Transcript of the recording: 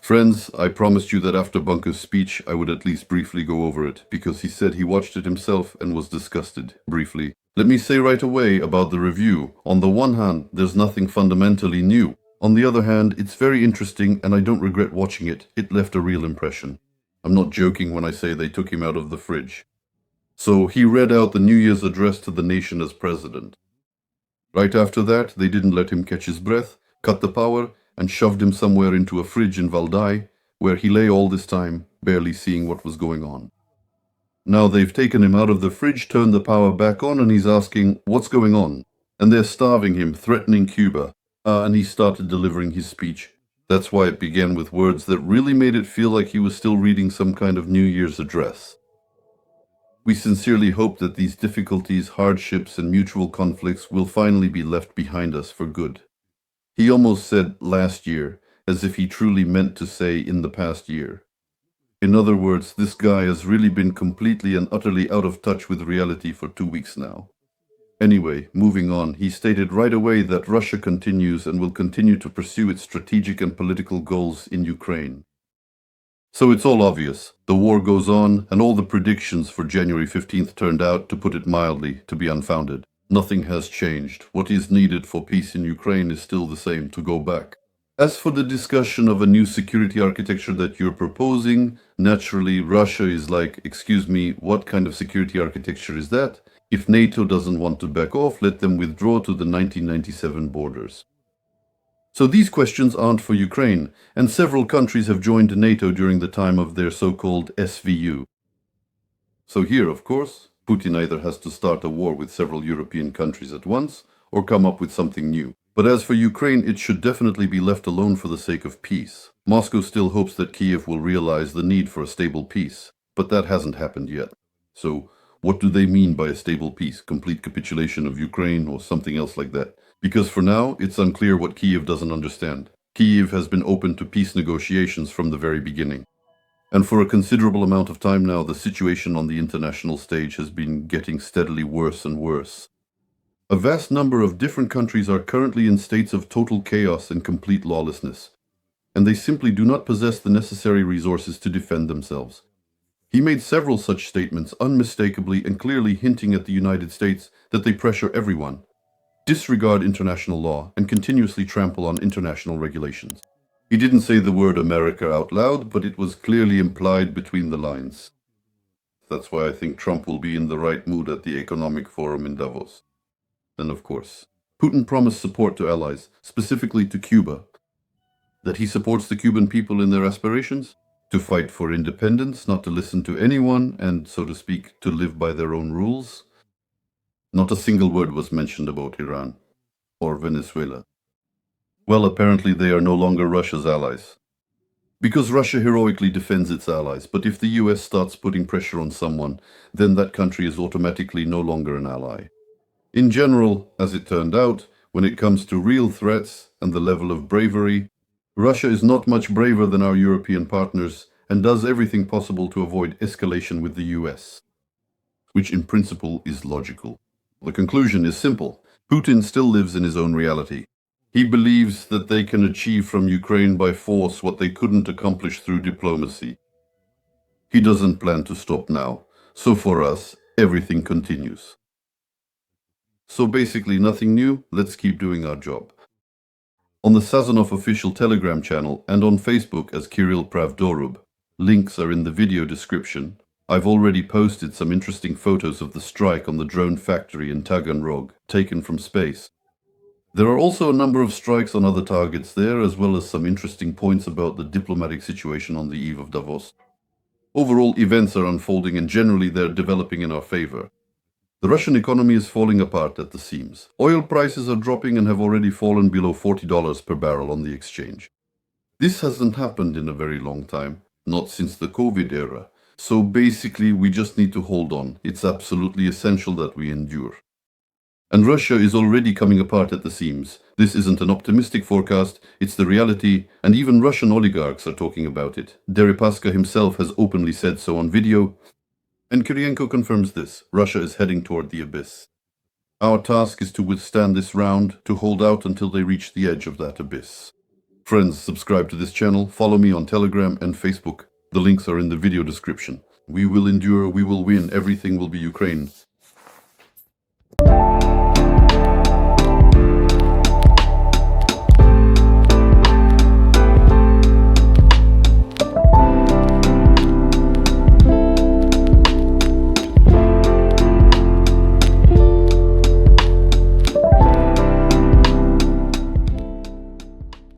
Friends, I promised you that after Bunker's speech I would at least briefly go over it, because he said he watched it himself and was disgusted, briefly. Let me say right away about the review. On the one hand, there's nothing fundamentally new. On the other hand, it's very interesting and I don't regret watching it. It left a real impression. I'm not joking when I say they took him out of the fridge. So he read out the New Year's address to the nation as president. Right after that, they didn't let him catch his breath, cut the power, and shoved him somewhere into a fridge in Valdai, where he lay all this time, barely seeing what was going on. Now they've taken him out of the fridge, turned the power back on, and he's asking, what's going on? And they're starving him, threatening Cuba. And he started delivering his speech. That's why it began with words that really made it feel like he was still reading some kind of New Year's address. We sincerely hope that these difficulties, hardships, and mutual conflicts will finally be left behind us for good. He almost said last year, as if he truly meant to say in the past year. In other words, this guy has really been completely and utterly out of touch with reality for 2 weeks now. Anyway, moving on, he stated right away that Russia continues and will continue to pursue its strategic and political goals in Ukraine. So it's all obvious. The war goes on, and all the predictions for January 15th turned out, to put it mildly, to be unfounded. Nothing has changed. What is needed for peace in Ukraine is still the same, to go back. As for the discussion of a new security architecture that you're proposing, naturally Russia is like, excuse me, what kind of security architecture is that? If NATO doesn't want to back off, let them withdraw to the 1997 borders. So these questions aren't for Ukraine, and several countries have joined NATO during the time of their so-called SVU. So here, of course, Putin either has to start a war with several European countries at once, or come up with something new. But as for Ukraine, it should definitely be left alone for the sake of peace. Moscow still hopes that Kiev will realize the need for a stable peace, but that hasn't happened yet. So, what do they mean by a stable peace? Complete capitulation of Ukraine or something else like that? Because for now, it's unclear what Kiev doesn't understand. Kiev has been open to peace negotiations from the very beginning. And for a considerable amount of time now, the situation on the international stage has been getting steadily worse and worse. A vast number of different countries are currently in states of total chaos and complete lawlessness, and they simply do not possess the necessary resources to defend themselves. He made several such statements, unmistakably and clearly hinting at the United States that they pressure everyone, disregard international law, and continuously trample on international regulations. He didn't say the word America out loud, but it was clearly implied between the lines. That's why I think Trump will be in the right mood at the Economic Forum in Davos. And of course, Putin promised support to allies, specifically to Cuba. That he supports the Cuban people in their aspirations? To fight for independence, not to listen to anyone, and, so to speak, to live by their own rules? Not a single word was mentioned about Iran or Venezuela. Well, apparently they are no longer Russia's allies. Because Russia heroically defends its allies, but if the US starts putting pressure on someone, then that country is automatically no longer an ally. In general, as it turned out, when it comes to real threats and the level of bravery, Russia is not much braver than our European partners and does everything possible to avoid escalation with the US, which in principle is logical. The conclusion is simple. Putin still lives in his own reality. He believes that they can achieve from Ukraine by force what they couldn't accomplish through diplomacy. He doesn't plan to stop now. So for us, everything continues. So basically nothing new, let's keep doing our job. On the Sazonov official Telegram channel and on Facebook as Kirill Pravdorub, links are in the video description. I've already posted some interesting photos of the strike on the drone factory in Taganrog, taken from space. There are also a number of strikes on other targets there, as well as some interesting points about the diplomatic situation on the eve of Davos. Overall, events are unfolding and generally they're developing in our favor. The Russian economy is falling apart at the seams. Oil prices are dropping and have already fallen below $40 per barrel on the exchange. This hasn't happened in a very long time, not since the COVID era. So basically, we just need to hold on. It's absolutely essential that we endure. And Russia is already coming apart at the seams. This isn't an optimistic forecast, it's the reality, and even Russian oligarchs are talking about it. Deripaska himself has openly said so on video, and Kirienko confirms this. Russia is heading toward the abyss. Our task is to withstand this round, to hold out until they reach the edge of that abyss. Friends, subscribe to this channel, follow me on Telegram and Facebook. The links are in the video description. We will endure, we will win, everything will be Ukraine.